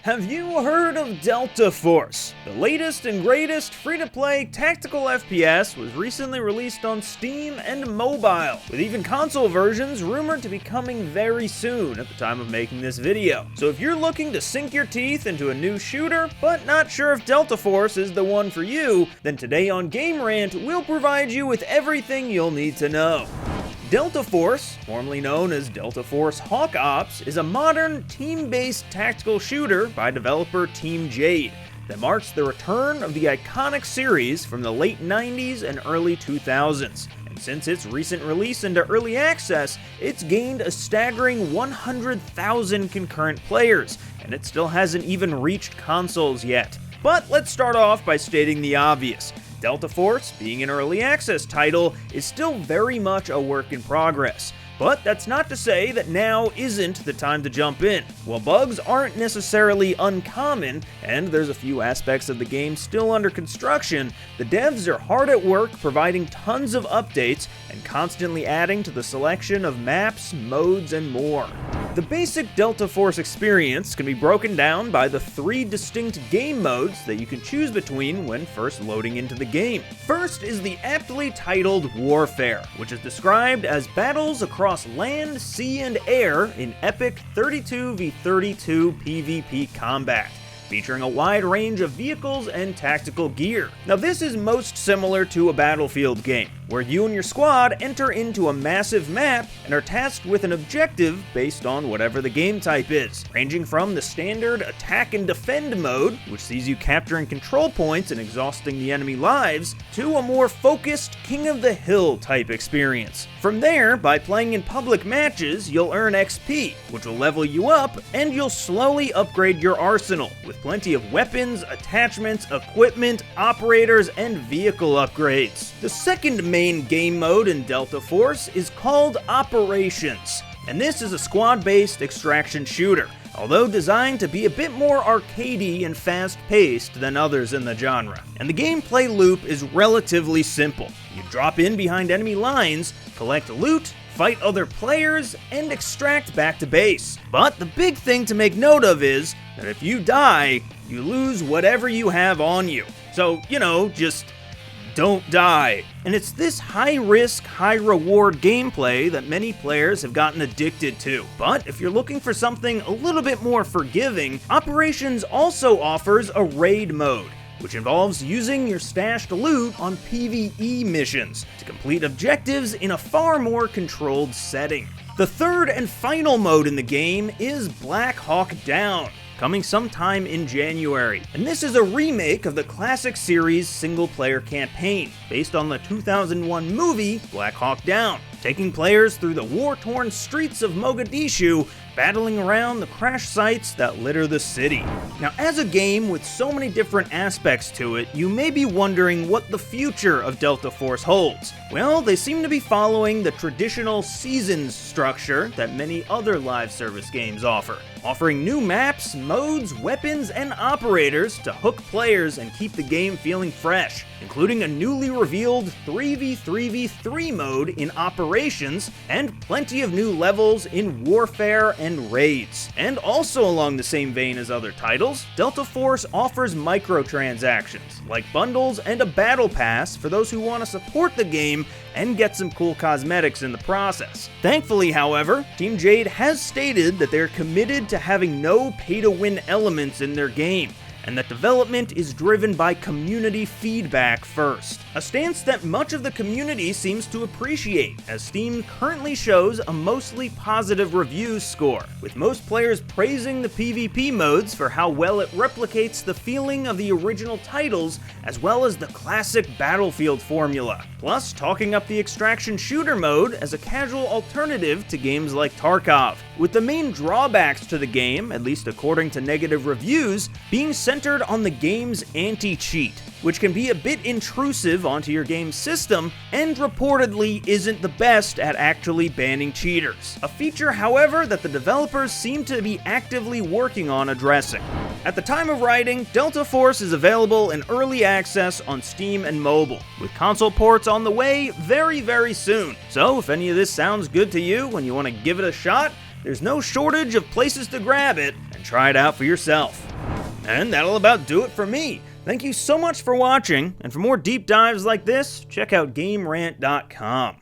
Have you heard of Delta Force? The latest and greatest free-to-play tactical FPS was recently released on Steam and mobile, with even console versions rumored to be coming very soon at the time of making this video. So if you're looking to sink your teeth into a new shooter, but not sure if Delta Force is the one for you, then today on Game Rant, we'll provide you with everything you'll need to know. Delta Force, formerly known as Delta Force Hawk Ops, is a modern, team-based tactical shooter by developer Team Jade that marks the return of the iconic series from the late 90s and early 2000s. And since its recent release into early access, it's gained a staggering 100,000 concurrent players, and it still hasn't even reached consoles yet. But let's start off by stating the obvious. Delta Force, being an early access title, is still very much a work in progress. But that's not to say that now isn't the time to jump in. While bugs aren't necessarily uncommon, and there's a few aspects of the game still under construction, the devs are hard at work providing tons of updates and constantly adding to the selection of maps, modes, and more. The basic Delta Force experience can be broken down by the 3 distinct game modes that you can choose between when first loading into the game. First is the aptly titled Warfare, which is described as battles across land, sea, and air in epic 32v32 PvP combat, featuring a wide range of vehicles and tactical gear. Now this is most similar to a Battlefield game, where you and your squad enter into a massive map and are tasked with an objective based on whatever the game type is, ranging from the standard attack and defend mode, which sees you capturing control points and exhausting the enemy lives, to a more focused King of the Hill type experience. From there, by playing in public matches, you'll earn XP, which will level you up, and you'll slowly upgrade your arsenal, with plenty of weapons, attachments, equipment, operators, and vehicle upgrades. The second main game mode in Delta Force is called Operations, and this is a squad-based extraction shooter, although designed to be a bit more arcadey and fast-paced than others in the genre. And the gameplay loop is relatively simple. You drop in behind enemy lines, collect loot, fight other players, and extract back to base. But the big thing to make note of is that if you die, you lose whatever you have on you. So, just don't die. And it's this high-risk, high-reward gameplay that many players have gotten addicted to. But if you're looking for something a little bit more forgiving, Operations also offers a raid mode, which involves using your stashed loot on PvE missions to complete objectives in a far more controlled setting. The third and final mode in the game is Black Hawk Down, coming sometime in January. And this is a remake of the classic series single-player campaign, based on the 2001 movie Black Hawk Down, taking players through the war-torn streets of Mogadishu, battling around the crash sites that litter the city. Now, as a game with so many different aspects to it, you may be wondering what the future of Delta Force holds. Well, they seem to be following the traditional seasons structure that many other live service games offer, offering new maps, modes, weapons, and operators to hook players and keep the game feeling fresh, including a newly revealed 3v3v3 mode in Operations, and plenty of new levels in Warfare and Raids. And also along the same vein as other titles, Delta Force offers microtransactions, like bundles and a battle pass for those who want to support the game and get some cool cosmetics in the process. Thankfully, however, Team Jade has stated that they're committed to having no pay-to-win elements in their game, and that development is driven by community feedback first. A stance that much of the community seems to appreciate, as Steam currently shows a mostly positive reviews score, with most players praising the PvP modes for how well it replicates the feeling of the original titles, as well as the classic Battlefield formula, plus talking up the extraction shooter mode as a casual alternative to games like Tarkov, with the main drawbacks to the game, at least according to negative reviews, being centered on the game's anti-cheat, which can be a bit intrusive onto your game's system, and reportedly isn't the best at actually banning cheaters. A feature, however, that the developers seem to be actively working on addressing. At the time of writing, Delta Force is available in early access on Steam and mobile, with console ports on the way very, very soon. So if any of this sounds good to you and you want to give it a shot, there's no shortage of places to grab it and try it out for yourself. And that'll about do it for me. Thank you so much for watching, and for more deep dives like this, check out GameRant.com.